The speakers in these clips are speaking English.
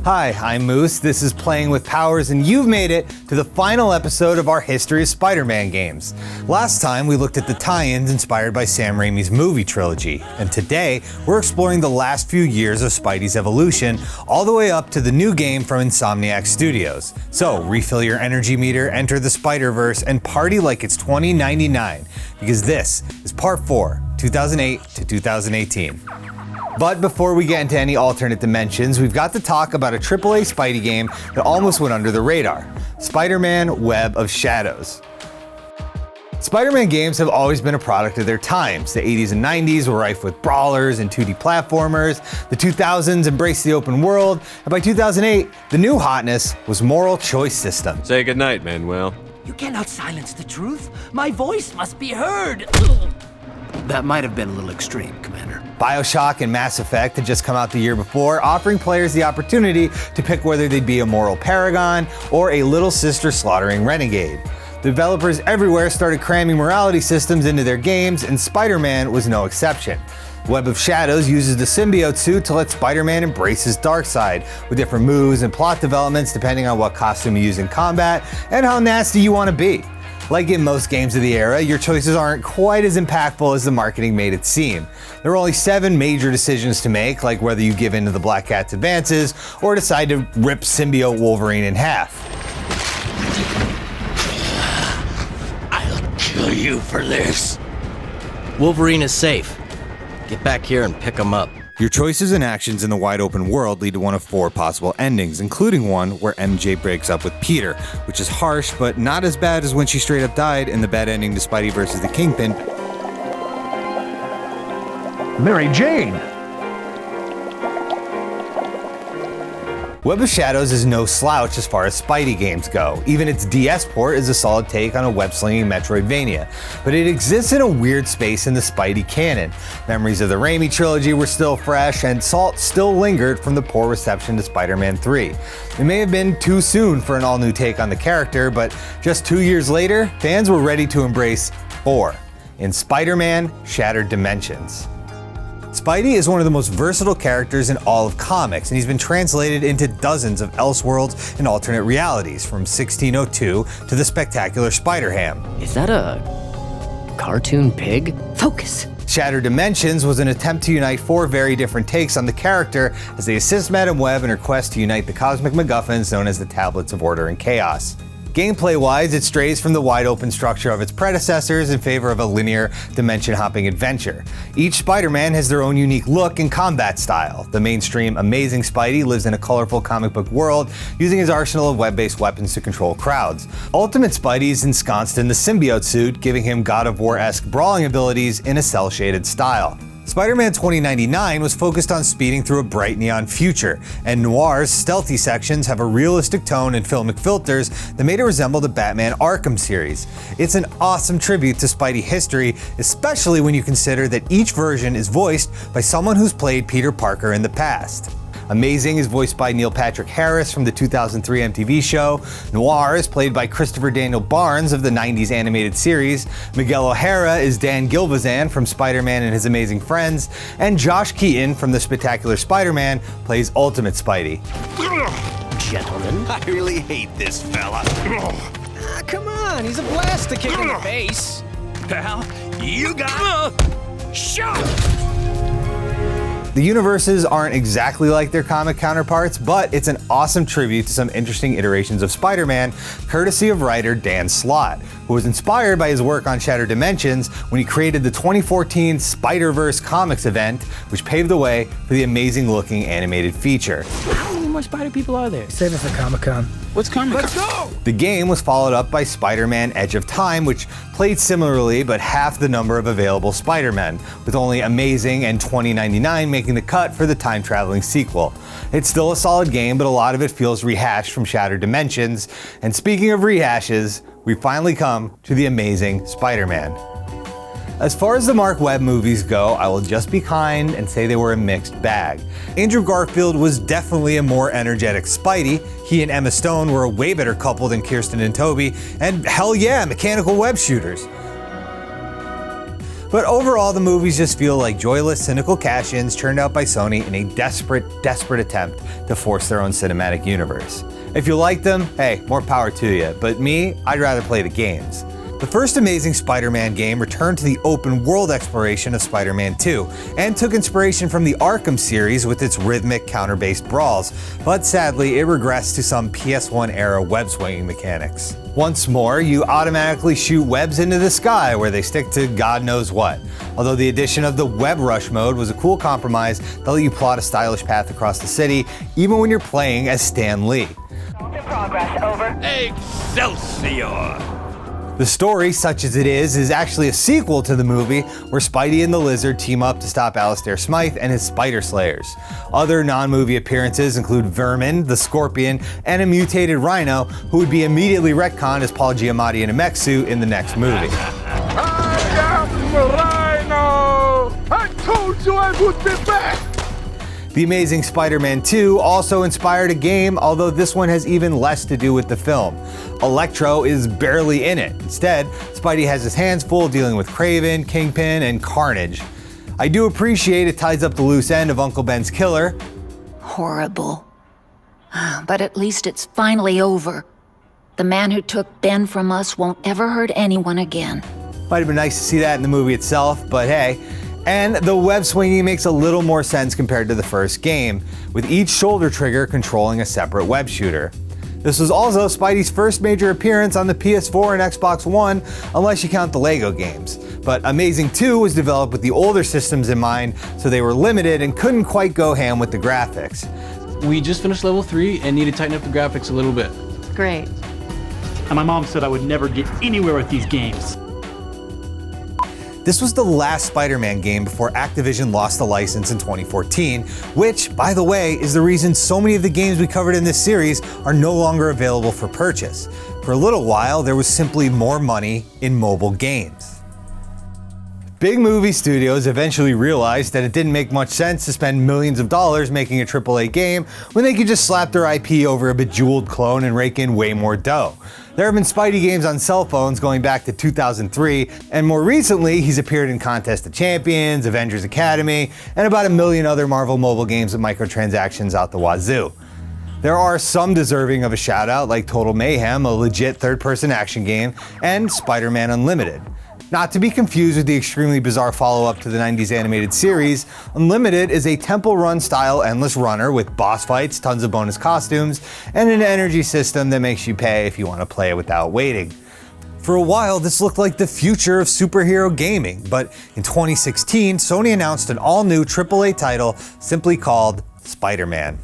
Hi, I'm Moose, this is Playing with Powers, and you've made it to the final episode of our History of Spider-Man games. Last time we looked at the tie-ins inspired by Sam Raimi's movie trilogy, and today we're exploring the last few years of Spidey's evolution, all the way up to the new game from Insomniac Studios. So refill your energy meter, enter the Spider-Verse, and party like it's 2099, because this is Part 4, 2008 to 2018. But before we get into any alternate dimensions, we've got to talk about a AAA Spidey game that almost went under the radar, Spider-Man Web of Shadows. Spider-Man games have always been a product of their times. The 80s and 90s were rife with brawlers and 2D platformers, the 2000s embraced the open world, and by 2008, the new hotness was moral choice systems. Say goodnight, Manuel. You cannot silence the truth. My voice must be heard. That might have been a little extreme, Commander. BioShock and Mass Effect had just come out the year before, offering players the opportunity to pick whether they'd be a moral paragon or a little sister slaughtering renegade. Developers everywhere started cramming morality systems into their games, and Spider-Man was no exception. Web of Shadows uses the symbiote suit to let Spider-Man embrace his dark side, with different moves and plot developments depending on what costume you use in combat and how nasty you want to be. Like in most games of the era, your choices aren't quite as impactful as the marketing made it seem. There are only 7 major decisions to make, like whether you give in to the Black Cat's advances or decide to rip symbiote Wolverine in half. I'll kill you for this. Wolverine is safe. Get back here and pick him up. Your choices and actions in the wide open world lead to one of 4 possible endings, including one where MJ breaks up with Peter, which is harsh, but not as bad as when she straight up died in the bad ending to Spidey vs. the Kingpin. Mary Jane! Web of Shadows is no slouch as far as Spidey games go. Even its DS port is a solid take on a web-slinging Metroidvania, but it exists in a weird space in the Spidey canon. Memories of the Raimi trilogy were still fresh, and salt still lingered from the poor reception to Spider-Man 3. It may have been too soon for an all-new take on the character, but just 2 years later, fans were ready to embrace 4 in Spider-Man Shattered Dimensions. Spidey is one of the most versatile characters in all of comics, and he's been translated into dozens of Elseworlds and alternate realities, from 1602 to the spectacular Spider-Ham. Is that a cartoon pig? Focus! Shattered Dimensions was an attempt to unite 4 very different takes on the character as they assist Madam Web in her quest to unite the cosmic MacGuffins known as the Tablets of Order and Chaos. Gameplay-wise, it strays from the wide-open structure of its predecessors in favor of a linear, dimension-hopping adventure. Each Spider-Man has their own unique look and combat style. The mainstream Amazing Spidey lives in a colorful comic book world, using his arsenal of web-based weapons to control crowds. Ultimate Spidey is ensconced in the symbiote suit, giving him God of War-esque brawling abilities in a cel-shaded style. Spider-Man 2099 was focused on speeding through a bright neon future, and Noir's stealthy sections have a realistic tone and filmic filters that made it resemble the Batman Arkham series. It's an awesome tribute to Spidey history, especially when you consider that each version is voiced by someone who's played Peter Parker in the past. Amazing is voiced by Neil Patrick Harris from the 2003 MTV show. Noir is played by Christopher Daniel Barnes of the 90s animated series. Miguel O'Hara is Dan Gilvezan from Spider-Man and His Amazing Friends. And Josh Keaton from The Spectacular Spider-Man plays Ultimate Spidey. Gentlemen. I really hate this fella. Come on, he's a blast to kick in the face. Pal, you got shot! The universes aren't exactly like their comic counterparts, but it's an awesome tribute to some interesting iterations of Spider-Man, courtesy of writer Dan Slott, who was inspired by his work on Shattered Dimensions when he created the 2014 Spider-Verse comics event, which paved the way for the amazing-looking animated feature. How many more spider people are there? Save it for Comic-Con. What's Comic-Con? Let's go! The game was followed up by Spider-Man Edge of Time, which played similarly but half the number of available Spider-Men, with only Amazing and 2099 making the cut for the time-traveling sequel. It's still a solid game, but a lot of it feels rehashed from Shattered Dimensions, and speaking of rehashes, we finally come to the Amazing Spider-Man. As far as the Mark Webb movies go, I will just be kind and say they were a mixed bag. Andrew Garfield was definitely a more energetic Spidey. He and Emma Stone were a way better couple than Kirsten and Tobey, and hell yeah, mechanical web shooters. But overall, the movies just feel like joyless, cynical cash-ins churned out by Sony in a desperate attempt to force their own cinematic universe. If you like them, hey, more power to you, but me, I'd rather play the games. The first Amazing Spider-Man game returned to the open world exploration of Spider-Man 2, and took inspiration from the Arkham series with its rhythmic counter-based brawls, but sadly it regressed to some PS1 era web-swinging mechanics. Once more, you automatically shoot webs into the sky where they stick to God knows what. Although the addition of the web rush mode was a cool compromise that let you plot a stylish path across the city, even when you're playing as Stan Lee. Progress, over. Excelsior! The story, such as it is actually a sequel to the movie where Spidey and the Lizard team up to stop Alistair Smythe and his Spider Slayers. Other non-movie appearances include Vermin, the Scorpion, and a mutated Rhino, who would be immediately retconned as Paul Giamatti in a mech suit in the next movie. I am Rhino! I told you I would be back! The Amazing Spider-Man 2 also inspired a game, although this one has even less to do with the film. Electro is barely in it. Instead, Spidey has his hands full dealing with Kraven, Kingpin, and Carnage. I do appreciate it ties up the loose end of Uncle Ben's killer. Horrible. But at least it's finally over. The man who took Ben from us won't ever hurt anyone again. Might have been nice to see that in the movie itself, but hey. And the web swinging makes a little more sense compared to the first game, with each shoulder trigger controlling a separate web shooter. This was also Spidey's first major appearance on the PS4 and Xbox One, unless you count the Lego games. But Amazing 2 was developed with the older systems in mind, so they were limited and couldn't quite go ham with the graphics. We just finished level 3 and need to tighten up the graphics a little bit. Great. And my mom said I would never get anywhere with these games. This was the last Spider-Man game before Activision lost the license in 2014, which, by the way, is the reason so many of the games we covered in this series are no longer available for purchase. For a little while, there was simply more money in mobile games. Big movie studios eventually realized that it didn't make much sense to spend millions of dollars making a AAA game when they could just slap their IP over a bejeweled clone and rake in way more dough. There have been Spidey games on cell phones going back to 2003, and more recently he's appeared in Contest of Champions, Avengers Academy, and about a million other Marvel mobile games with microtransactions out the wazoo. There are some deserving of a shout out like Total Mayhem, a legit third-person action game, and Spider-Man Unlimited. Not to be confused with the extremely bizarre follow-up to the 90s animated series, Unlimited is a Temple Run style endless runner with boss fights, tons of bonus costumes, and an energy system that makes you pay if you want to play it without waiting. For a while, this looked like the future of superhero gaming, but in 2016, Sony announced an all-new AAA title simply called Spider-Man.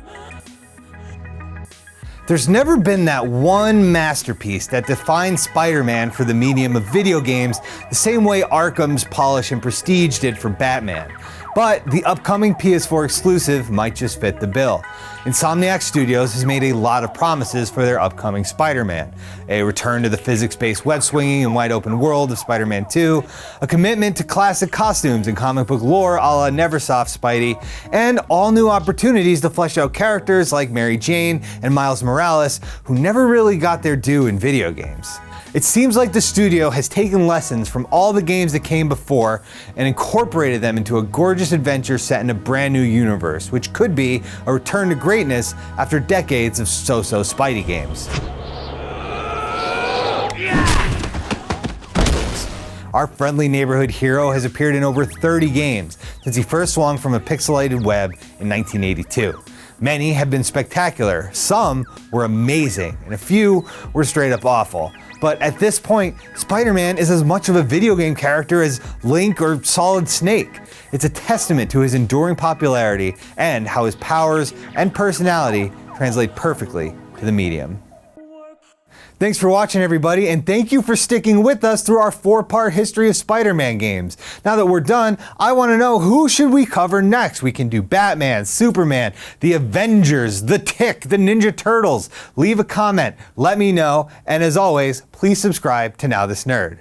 There's never been that one masterpiece that defines Spider-Man for the medium of video games the same way Arkham's polish and prestige did for Batman. But the upcoming PS4 exclusive might just fit the bill. Insomniac Studios has made a lot of promises for their upcoming Spider-Man. A return to the physics-based web-swinging and wide-open world of Spider-Man 2, a commitment to classic costumes and comic book lore a la Neversoft Spidey, and all new opportunities to flesh out characters like Mary Jane and Miles Morales, who never really got their due in video games. It seems like the studio has taken lessons from all the games that came before and incorporated them into a gorgeous adventure set in a brand new universe, which could be a return to greatness after decades of so-so Spidey games. Our friendly neighborhood hero has appeared in over 30 games since he first swung from a pixelated web in 1982. Many have been spectacular, some were amazing, and a few were straight up awful. But at this point, Spider-Man is as much of a video game character as Link or Solid Snake. It's a testament to his enduring popularity and how his powers and personality translate perfectly to the medium. Thanks for watching, everybody, and thank you for sticking with us through our 4-part history of Spider-Man games. Now that we're done, I want to know who should we cover next. We can do Batman, Superman, the Avengers, the Tick, the Ninja Turtles. Leave a comment, let me know, and as always, please subscribe to Now This Nerd.